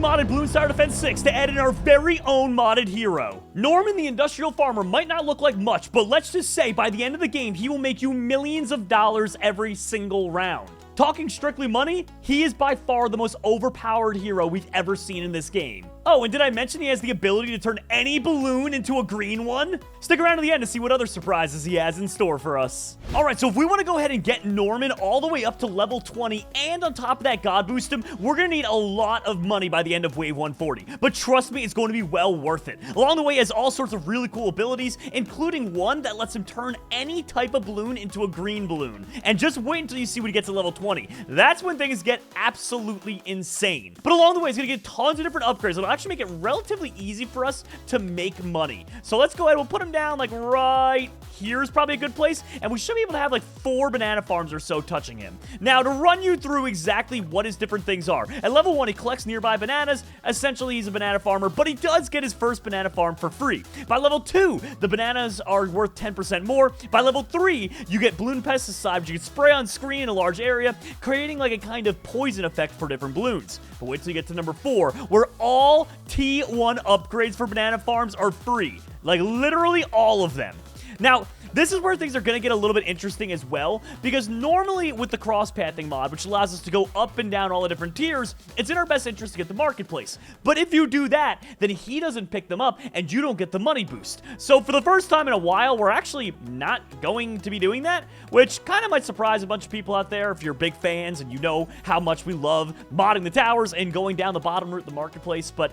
modded Bloons Tower Defense 6 to add in our very own modded hero. Norman the Industrial Farmer might not look like much, but let's just say by the end of the game, he will make you millions of dollars every single round. Talking strictly money, he is by far the most overpowered hero we've ever seen in this game. Oh, and did I mention he has the ability to turn any balloon into a green one? Stick around to the end to see what other surprises he has in store for us. All right, so if we want to go ahead and get Norman all the way up to level 20, and on top of that God boost him, we're going to need a lot of money by the end of wave 140. But trust me, it's going to be well worth it. Along the way, he has all sorts of really cool abilities, including one that lets him turn any type of balloon into a green balloon. And just wait until you see when he gets to level 20. That's when things get absolutely insane. But along the way, he's going to get tons of different upgrades that'll actually make it relatively easy for us to make money. So let's go ahead, we'll put him down like right here's probably a good place, and we should be able to have like 4 banana farms or so touching him. Now, to run you through exactly what his different things are. At level 1, he collects nearby bananas. Essentially, he's a banana farmer, but he does get his first banana farm for free. By level 2, the bananas are worth 10% more. By level 3, you get balloon pesticide, which you can spray on screen in a large area, creating like a kind of poison effect for different balloons. But wait till you get to number 4, where all T1 upgrades for banana farms are free. Like, literally all of them. Now, this is where things are going to get a little bit interesting as well, because normally with the cross-pathing mod, which allows us to go up and down all the different tiers, it's in our best interest to get the marketplace. But if you do that, then he doesn't pick them up, and you don't get the money boost. So for the first time in a while, we're actually not going to be doing that, which kind of might surprise a bunch of people out there if you're big fans and you know how much we love modding the towers and going down the bottom route of the marketplace, but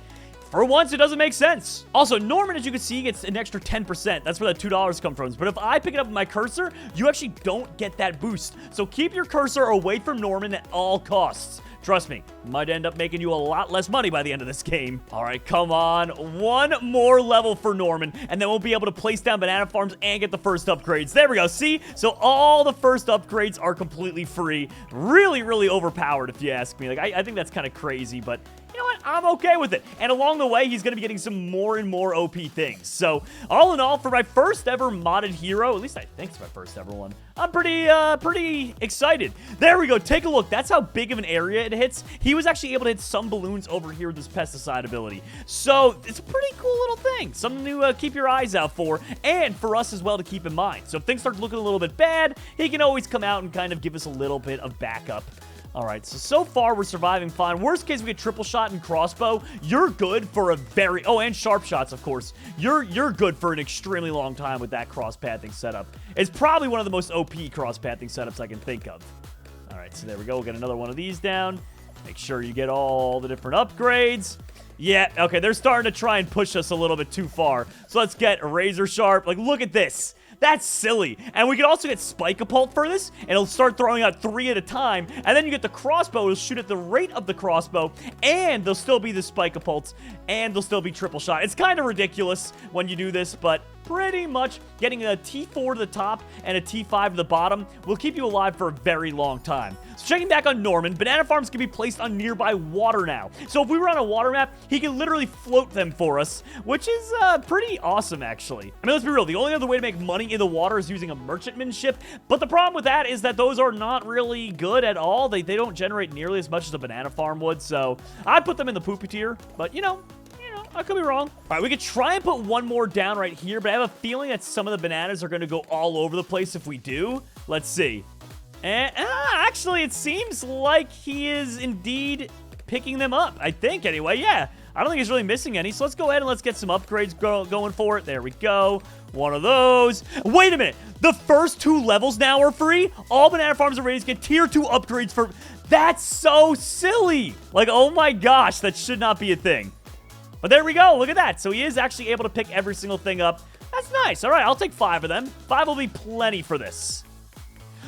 for once, it doesn't make sense. Also, Norman, as you can see, gets an extra 10%. That's where that $2 comes from. But if I pick it up with my cursor, you actually don't get that boost. So keep your cursor away from Norman at all costs. Trust me, might end up making you a lot less money by the end of this game. All right, come on. One more level for Norman, and then we'll be able to place down banana farms and get the first upgrades. There we go. See? So all the first upgrades are completely free. Really, really overpowered, if you ask me. Like, I think that's kind of crazy, but you know what? I'm okay with it. And along the way, he's going to be getting some more and more OP things. So, all in all, for my first ever modded hero, at least I think it's my first ever one, I'm pretty excited. There we go. Take a look. That's how big of an area it hits. He was actually able to hit some balloons over here with this pesticide ability. So, it's a pretty cool little thing. Something to keep your eyes out for, and for us as well to keep in mind. So, if things start looking a little bit bad, he can always come out and kind of give us a little bit of backup. All right, so far we're surviving fine. Worst case, we get triple shot and crossbow. You're good for a very... Oh, and sharp shots, of course. You're good for an extremely long time with that cross-pathing setup. It's probably one of the most OP cross-pathing setups I can think of. All right, so there we go. We'll get another one of these down. Make sure you get all the different upgrades. Yeah, okay, they're starting to try and push us a little bit too far. So let's get a razor sharp. Like, look at this. That's silly. And we can also get Spike-a-Pult for this, and it'll start throwing out 3 at a time. And then you get the crossbow. It'll shoot at the rate of the crossbow, and there'll still be the Spike-a-Pults, and there'll still be triple shot. It's kind of ridiculous when you do this, but pretty much getting a T4 to the top and a T5 to the bottom will keep you alive for a very long time. So checking back on Norman, banana farms can be placed on nearby water now. So if we were on a water map, he can literally float them for us, which is pretty awesome, actually. I mean, let's be real. The only other way to make money in the water is using a merchantman ship, but the problem with that is that those are not really good at all. They don't generate nearly as much as a banana farm would, so I'd put them in the poopy tier, but you know, I could be wrong. All right, we could try and put one more down right here, but I have a feeling that some of the bananas are going to go all over the place if we do. Let's see. And actually, it seems like he is indeed picking them up. I think, anyway. Yeah, I don't think he's really missing any. So let's go ahead and let's get some upgrades going for it. There we go. One of those. Wait a minute. The first 2 levels now are free? All banana farms are ready to get tier 2 upgrades for... That's so silly. Like, oh my gosh, that should not be a thing. But there we go. Look at that. So he is actually able to pick every single thing up. That's nice. All right, I'll take 5 of them. 5 will be plenty for this.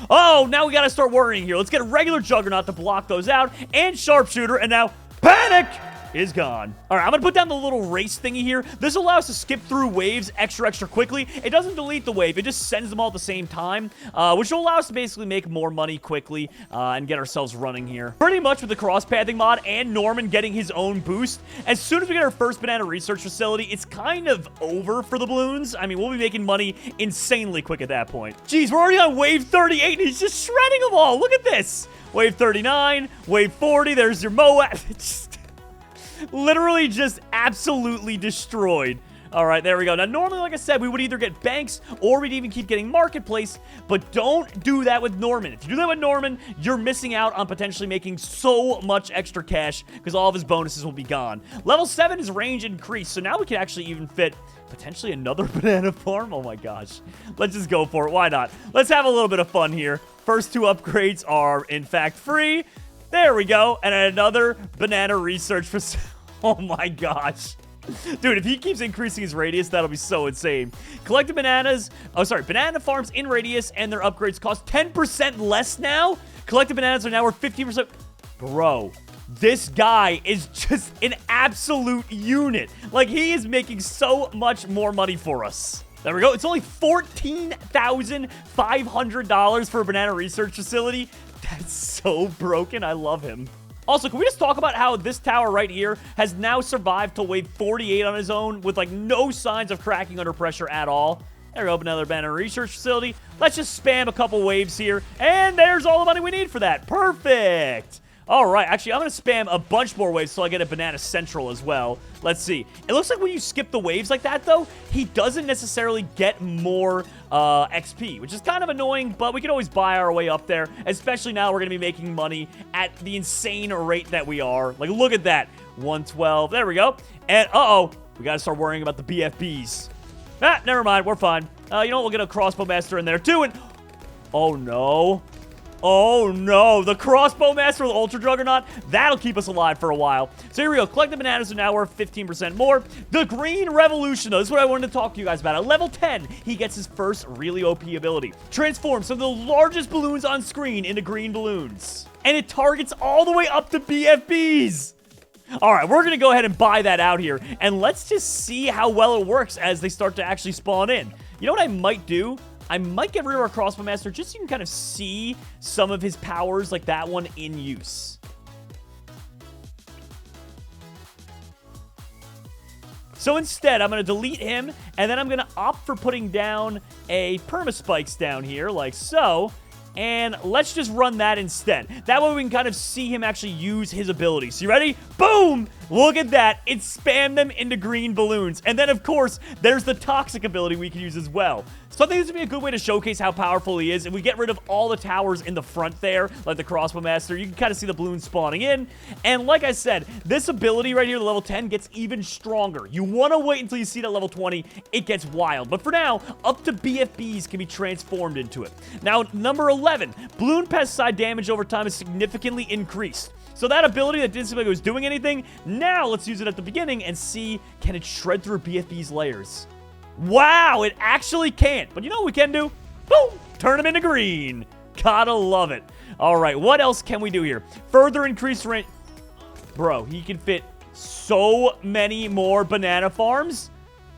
Oh, now we got to start worrying here. Let's get a regular Juggernaut to block those out and Sharpshooter. And now Panic is gone. All right, I'm going to put down the little race thingy here. This allows us to skip through waves extra quickly. It doesn't delete the wave. It just sends them all at the same time, which will allow us to basically make more money quickly and get ourselves running here. Pretty much with the cross-pathing mod and Norman getting his own boost, as soon as we get our first banana research facility, it's kind of over for the balloons. I mean, we'll be making money insanely quick at that point. Jeez, we're already on wave 38, and he's just shredding them all. Look at this. Wave 39, wave 40, there's your Moab. Literally just absolutely destroyed. All right, there we go. Now, normally, like I said, we would either get banks or we'd even keep getting marketplace, but don't do that with Norman. If you do that with Norman, you're missing out on potentially making so much extra cash because all of his bonuses will be gone. Level 7 is range increased, so now we can actually even fit potentially another banana farm. Oh my gosh. Let's just go for it. Why not? Let's have a little bit of fun here. First 2 upgrades are, in fact, free. There we go. And another banana research for... Oh my gosh. Dude, if he keeps increasing his radius, that'll be so insane. Collected bananas. Oh, sorry. Banana farms in radius and their upgrades cost 10% less now. Collected bananas are now worth 15%. Bro, this guy is just an absolute unit. Like, he is making so much more money for us. There we go. It's only $14,500 for a banana research facility. That's so broken. I love him. Also, can we just talk about how this tower right here has now survived to wave 48 on his own with, like, no signs of cracking under pressure at all? There we go, another banana research facility. Let's just spam a couple waves here, and there's all the money we need for that. Perfect. All right, actually, I'm going to spam a bunch more waves so I get a banana central as well. Let's see. It looks like when you skip the waves like that, though, he doesn't necessarily get more XP, which is kind of annoying, but we can always buy our way up there, especially now we're going to be making money at the insane rate that we are. Like, look at that. 112. There we go. And, uh-oh, we got to start worrying about the BFBs. Ah, never mind. We're fine. You know what? We'll get a crossbow master in there, too, and... Oh, no. Oh, no. The crossbow master with Ultra Juggernaut, that'll keep us alive for a while. So here we go. Collect the bananas are now worth 15% more. The Green Revolution, though. This is what I wanted to talk to you guys about. At level 10, he gets his first really OP ability. Transform some of the largest balloons on screen into green balloons. And it targets all the way up to BFBs. All right, we're going to go ahead and buy that out here. And let's just see how well it works as they start to actually spawn in. You know what I might do? I might get rid of our crossbow master just so you can kind of see some of his powers like that one in use. So instead, I'm going to delete him, and then I'm going to opt for putting down a permaspikes down here, like so. And let's just run that instead. That way we can kind of see him actually use his abilities. You ready? Boom! Look at that. It spammed them into green balloons. And then, of course, there's the toxic ability we can use as well. So I think this would be a good way to showcase how powerful he is. If we get rid of all the towers in the front there, like the crossbow master, you can kind of see the balloons spawning in. And like I said, this ability right here, the level 10, gets even stronger. You want to wait until you see that level 20. It gets wild. But for now, up to BFBs can be transformed into it. Now, number 11, balloon pesticide damage over time is significantly increased. So that ability that didn't seem like it was doing anything, now let's use it at the beginning and see, can it shred through BFB's layers? Wow, it actually can't. But you know what we can do? Boom! Turn them into green. Gotta love it. All right, what else can we do here? Further increase range. Bro, he can fit so many more banana farms.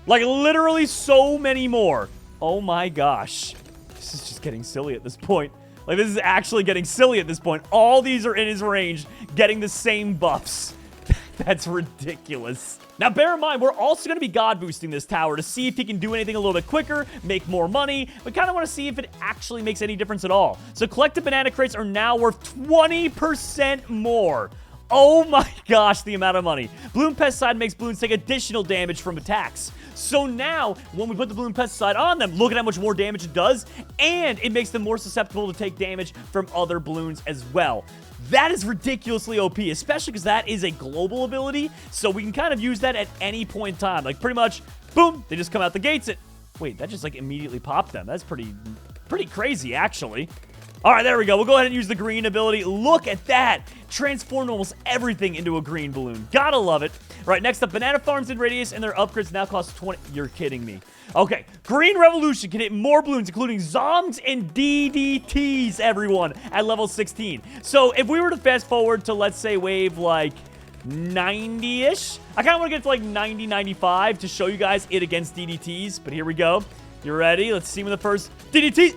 Like, literally so many more. Oh my gosh. This is just getting silly at this point. Like, this is actually getting silly at this point. All these are in his range, getting the same buffs. That's ridiculous. Now, bear in mind, we're also going to be god boosting this tower to see if he can do anything a little bit quicker, make more money. We kind of want to see if it actually makes any difference at all. So collected banana crates are now worth 20% more. Oh my gosh, the amount of money. Bloom pesticide makes balloons take additional damage from attacks. So now, when we put the balloon pesticide on them, look at how much more damage it does, and it makes them more susceptible to take damage from other balloons as well. That is ridiculously OP, especially because that is a global ability, so we can kind of use that at any point in time. Like, pretty much, boom, they just come out the gates. Wait, that just, like, immediately popped them. That's pretty crazy, actually. All right, there we go. We'll go ahead and use the green ability. Look at that. Transformed almost everything into a green balloon. Gotta love it. All right, next up, banana farms in radius, and their upgrades now cost 20. You're kidding me. Okay, Green Revolution can hit more balloons, including Zombs and DDTs, everyone, at level 16. So if we were to fast forward to, let's say, wave, like, 90-ish. I kind of want to get to, like, 90, 95 to show you guys it against DDTs, but here we go. You ready? Let's see when the first DDT...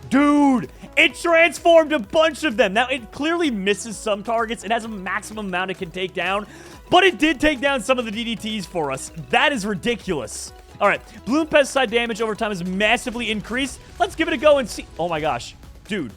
Dude, it transformed a bunch of them. Now, it clearly misses some targets. It has a maximum amount it can take down, but it did take down some of the DDTs for us. That is ridiculous. All right, balloon pesticide damage over time is massively increased. Let's give it a go and see. Oh my gosh, dude.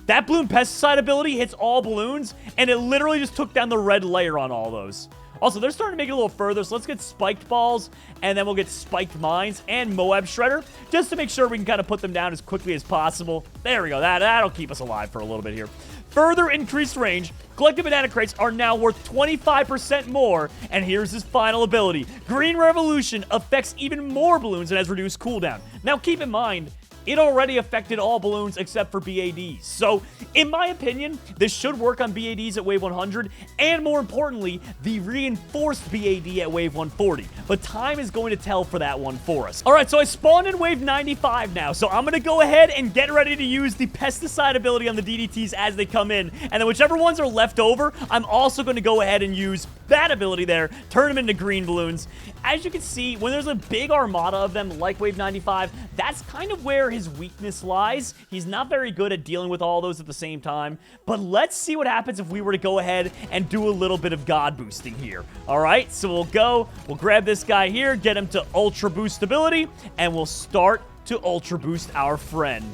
That balloon pesticide ability hits all balloons, and it literally just took down the red layer on all those. Also, they're starting to make it a little further, so let's get spiked balls, and then we'll get spiked mines and Moab Shredder, just to make sure we can kind of put them down as quickly as possible. There we go. That'll keep us alive for a little bit here. Further increased range, collected banana crates are now worth 25% more, and here's his final ability. Green Revolution affects even more balloons and has reduced cooldown. Now, keep in mind, it already affected all balloons except for BADs. So, in my opinion, this should work on BADs at wave 100, and more importantly, the reinforced BAD at wave 140. But time is going to tell for that one for us. All right, so I spawned in wave 95 now, so I'm going to go ahead and get ready to use the pesticide ability on the DDTs as they come in, and then whichever ones are left over, I'm also going to go ahead and use that ability there, turn them into green balloons. As you can see, when there's a big armada of them like wave 95, that's kind of where his weakness lies. He's not very good at dealing with all those at the same time, but let's see what happens if we were to go ahead and do a little bit of god boosting here. All right, so we'll grab this guy here, get him to ultra boost ability, and we'll start to ultra boost our friend.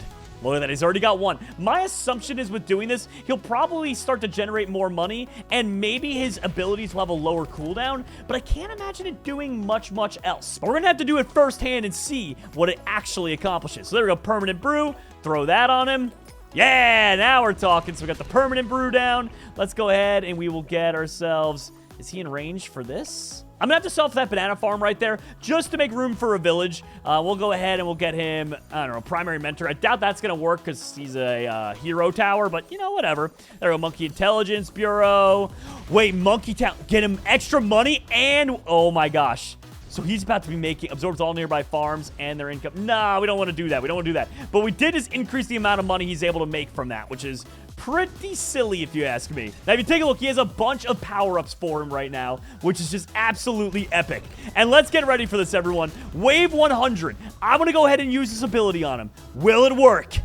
Look at that, he's already got one. My assumption is with doing this, he'll probably start to generate more money, and maybe his abilities will have a lower cooldown, but I can't imagine it doing much else. But we're gonna have to do it firsthand and see what it actually accomplishes. So there we go, permanent brew, throw that on him. Yeah, now we're talking. So we got the permanent brew down. Let's go ahead and we will get ourselves... Is he in range for this? I'm gonna have to sell for that banana farm right there just to make room for a village. We'll go ahead and we'll get him, I don't know, primary mentor. I doubt that's gonna work because he's a hero tower, but you know, whatever. There we go, monkey intelligence bureau. Wait, monkey town, get him extra money and, oh my gosh. So he's about to be making, absorbs all nearby farms and their income. Nah, we don't want to do that. We don't want to do that. But we did just increase the amount of money he's able to make from that, which is pretty silly if you ask me. Now, if you take a look, he has a bunch of power-ups for him right now, which is just absolutely epic. And let's get ready for this, everyone. Wave 100. I'm going to go ahead and use this ability on him. Will it work?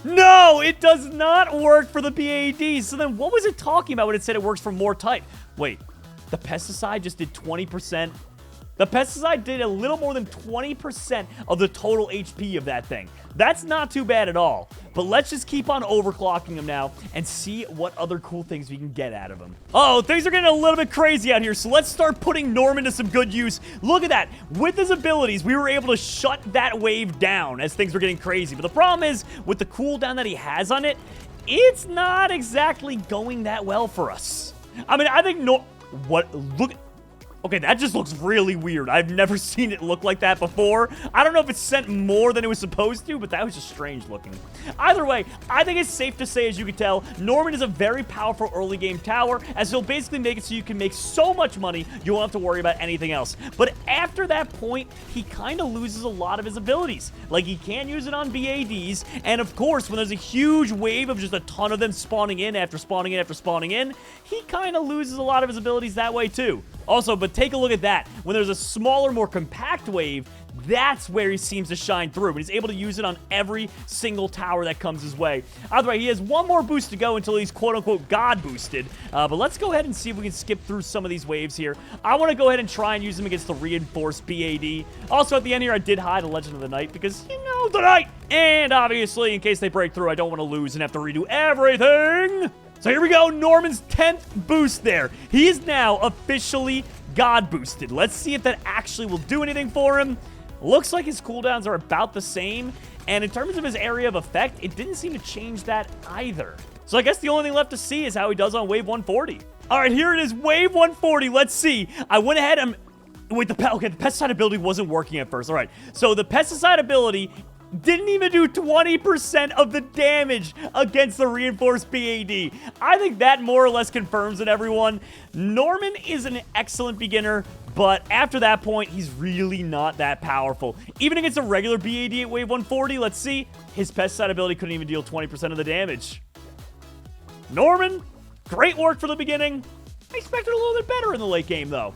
No, it does not work for the BAD. So then what was it talking about when it said it works for more type? Wait, the pesticide just did 20%. The pesticide did a little more than 20% of the total HP of that thing. That's not too bad at all. But let's just keep on overclocking him now and see what other cool things we can get out of him. Oh, things are getting a little bit crazy out here, so let's start putting Norman to some good use. Look at that. With his abilities, we were able to shut that wave down as things were getting crazy. But the problem is, with the cooldown that he has on it, it's not exactly going that well for us. I mean, I think look... Okay, that just looks really weird. I've never seen it look like that before. I don't know if it sent more than it was supposed to, but that was just strange looking. Either way, I think it's safe to say, as you can tell, Norman is a very powerful early game tower, as he'll basically make it so you can make so much money, you won't have to worry about anything else. But after that point, he kind of loses a lot of his abilities. Like, he can't use it on BADs, and of course, when there's a huge wave of just a ton of them spawning in after spawning in after spawning in, he kind of loses a lot of his abilities that way too. Also, but take a look at that. When there's a smaller, more compact wave, that's where he seems to shine through. And he's able to use it on every single tower that comes his way. Either way, he has one more boost to go until he's quote-unquote God boosted. But let's go ahead and see if we can skip through some of these waves here. I want to go ahead and try and use them against the reinforced BAD. Also, at the end here, I did hide a Legend of the Night because, you know, the night. And obviously, in case they break through, I don't want to lose and have to redo everything. So here we go, Norman's 10th boost there. He is now officially God boosted. Let's see if that actually will do anything for him. Looks like his cooldowns are about the same. And in terms of his area of effect, it didn't seem to change that either. So I guess the only thing left to see is how he does on wave 140. All right, here it is, wave 140. Let's see. I went ahead and... Wait, the pesticide ability wasn't working at first. All right, so the pesticide ability... didn't even do 20% of the damage against the reinforced BAD. I think that more or less confirms it, everyone. Norman is an excellent beginner, but after that point, he's really not that powerful. Even against a regular BAD at wave 140, let's see, his pesticide ability couldn't even deal 20% of the damage. Norman, great work for the beginning. I expected a little bit better in the late game, though.